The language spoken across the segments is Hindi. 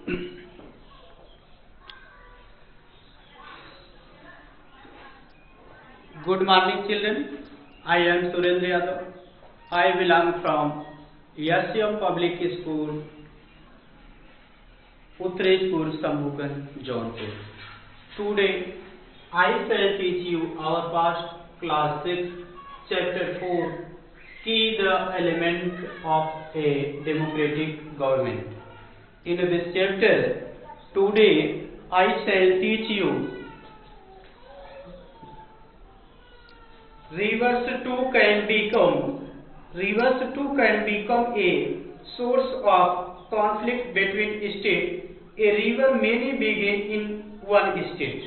Good morning, children. I am Surendra Yadav. I belong from SCM Public School, Uttareshpur, Sambhukan, Jaunpur. Today, I shall teach you our past class 6, chapter 4, Key the element of a democratic government. In this chapter, today I shall teach you reverse 2 can become a source of conflict between states. A river may begin in one state.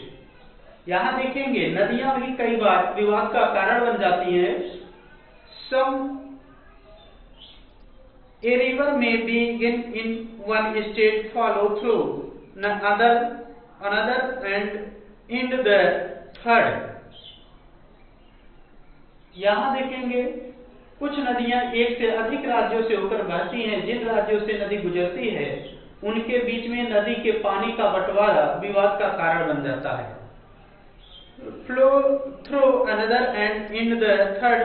यहाँ देखेंगे नदियां भी कई बार विवाद का कारण बन जाती हैं. A river may begin in one state, follow through another and end the third. यहाँ देखेंगे कुछ नदियां एक से अधिक राज्यों से होकर बहती हैं. जिन राज्यों से नदी गुजरती है उनके बीच में नदी के पानी का बंटवारा विवाद का कारण बन जाता है. Flow through another and in the third,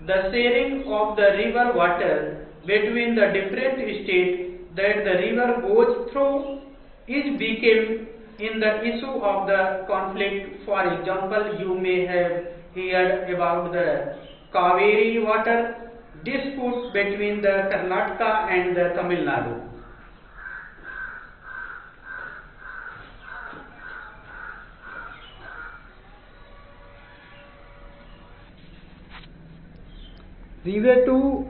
the sharing of the river water between the different states that the river goes through is became in the issue of the conflict. For example, you may have heard about the Kaveri water dispute between the Karnataka and the Tamil Nadu. River 2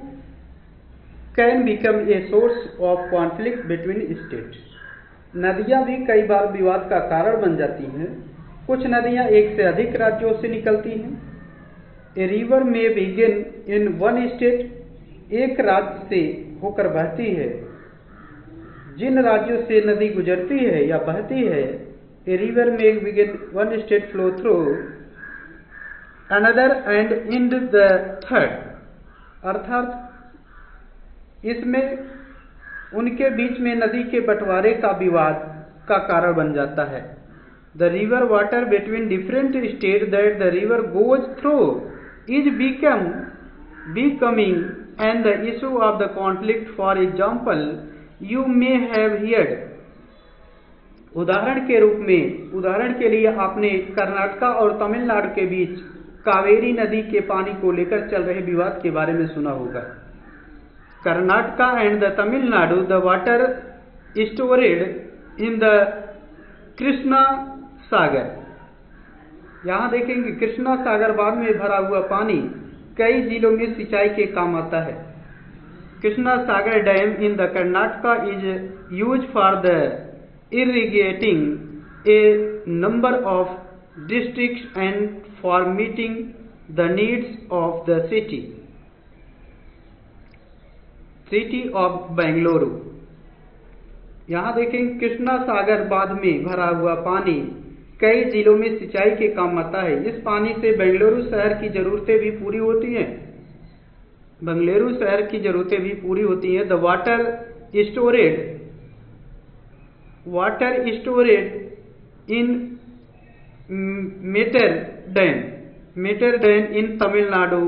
can become a source of conflict between states. नदियां भी कई बार विवाद का कारण बन जाती हैं. कुछ नदियां एक से अधिक राज्यों से निकलती हैं. A river may begin in one state. एक राज्य से होकर बहती है. जिन राज्यों से नदी गुजरती है या बहती है, a river may begin one state, flow through another and end the third. अर्थात इसमें उनके बीच में नदी के बंटवारे का विवाद का कारण बन जाता है. The river water between different states that the river goes through is becoming and the issue of the conflict. For example, you may have heard. उदाहरण के लिए आपने कर्नाटका और तमिलनाडु के बीच कावेरी नदी के पानी को लेकर चल रहे विवाद के बारे में सुना होगा. Karnataka and the Tamil Nadu, the water stored in the Krishna Sagar. यहाँ देखेंगे कृष्णा सागर बांध में भरा हुआ पानी कई जिलों में सिंचाई के काम आता है. Krishna Sagar dam in the Karnataka is use for the irrigating a number of districts and for meeting the needs of the city of Bengaluru. यहाँ देखें कृष्णा सागर बांध में भरा हुआ पानी कई जिलों में सिंचाई के काम आता है. इस पानी से बेंगलुरु शहर की जरूरतें भी पूरी होती हैं. The water stored in Mettur dam in Tamil Nadu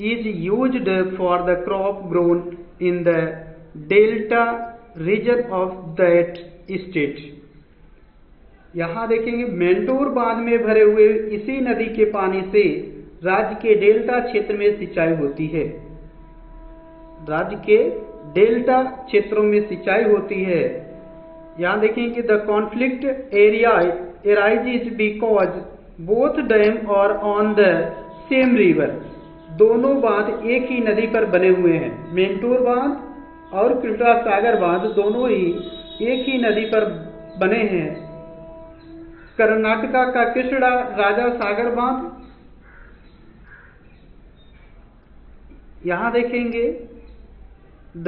is used for the crop grown in the delta region of that state. यहाँ देखेंगे मेंटूर बांध में भरे हुए इसी नदी के पानी से राज्य के डेल्टा क्षेत्र में सिंचाई होती है. यहाँ देखेंगे the conflict area arises because both dam are on the same river. दोनों बांध एक ही नदी पर बने हुए हैं. मेंटूर बांध और कृष्णा सागर बांध दोनों ही एक ही नदी पर बने हैं. कर्नाटका का कृष्णा राजा सागर बांध. यहाँ देखेंगे the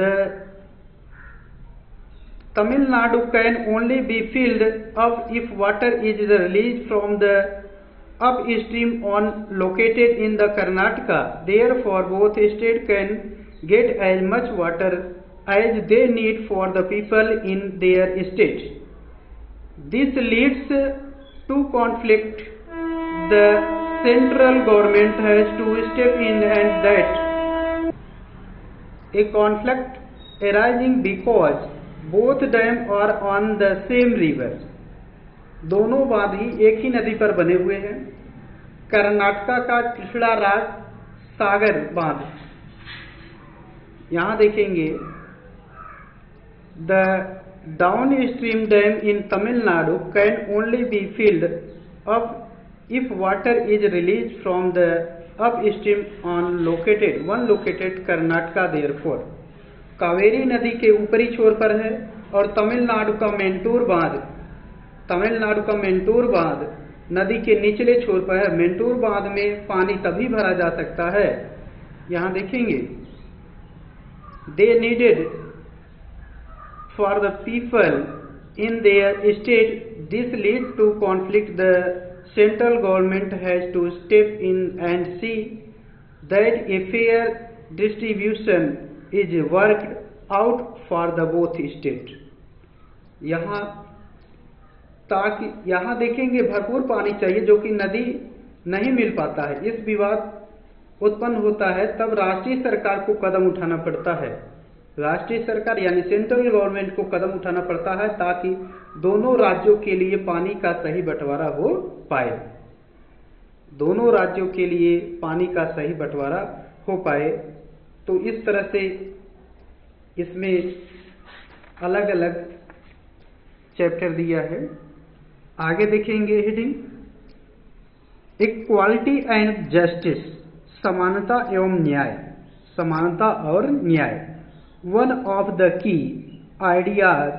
Tamil Nadu can only be filled up if water is released from the upstream on located in the Karnataka. Therefore, both states can get as much water as they need for the people in their state. This leads to conflict. The central government has to step in, and that a conflict arising because both dams are on the same river. दोनों बांध ही एक ही नदी पर बने हुए हैं। कर्नाटका का कृष्णा राज सागर बांध, यहां देखेंगे the down stream dam in Tamil Nadu can only be filled up if water is release from the up stream on located Karnataka. Therefore Kaveri नदी के ऊपरी छोर पर है और तमिलनाडु का मेंटूर बांध नदी के निचले छोर पर है। मेंटूर बांध में पानी तभी भरा जा सकता है, यहां देखेंगे they needed for the people in their state, this lead to conflict. The central government has to step in and see that a fair distribution is worked out for the both state. यहाँ देखेंगे भरपूर पानी चाहिए जो कि नदी नहीं मिल पाता है। इस विवाद उत्पन्न होता है तब राष्ट्रीय सरकार को कदम उठाना पड़ता है। राष्ट्रीय सरकार यानी सेंट्रल गवर्नमेंट को कदम उठाना पड़ता है ताकि दोनों राज्यों के लिए पानी का सही बंटवारा हो पाए। दोनों राज्यों के लिए पानी का सही बंटवारा हो पाए। तो इस तरह से इसमें अलग अलग चैप्टर दिया है। आगे देखेंगे हेडिंग इक्वालिटी एंड जस्टिस, समानता एवं न्याय। समानता और न्याय one of the key ideas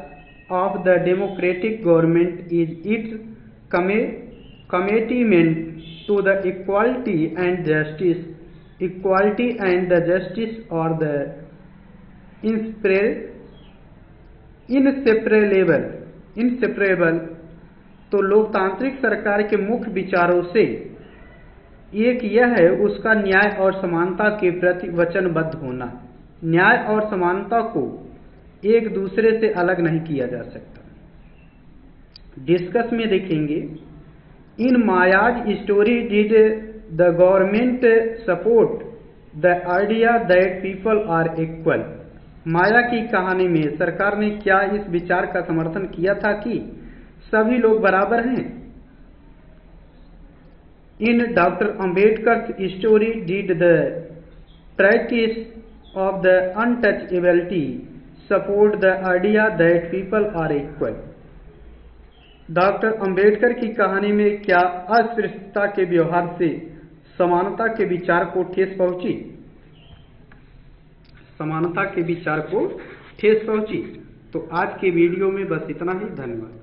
of the democratic government is its commitment to the equality and justice. Equality and the justice are the inseparable. तो लोकतांत्रिक सरकार के मुख्य विचारों से एक यह है उसका न्याय और समानता के प्रति वचनबद्ध होना। न्याय और समानता को एक दूसरे से अलग नहीं किया जा सकता। डिस्कस में देखेंगे in Maya's story did the government support the idea that people are equal. Maya की कहानी में सरकार ने क्या इस विचार का समर्थन किया था कि सभी लोग बराबर हैं। In doctor Ambedkar story did the practice of the untouchability support the idea that people are equal. Doctor Ambedkar की कहानी में क्या अस्पृश्यता के व्यवहार से समानता के विचार को ठेस पहुंची। समानता के विचार को ठेस पहुंची। तो आज के वीडियो में बस इतना ही। धन्यवाद।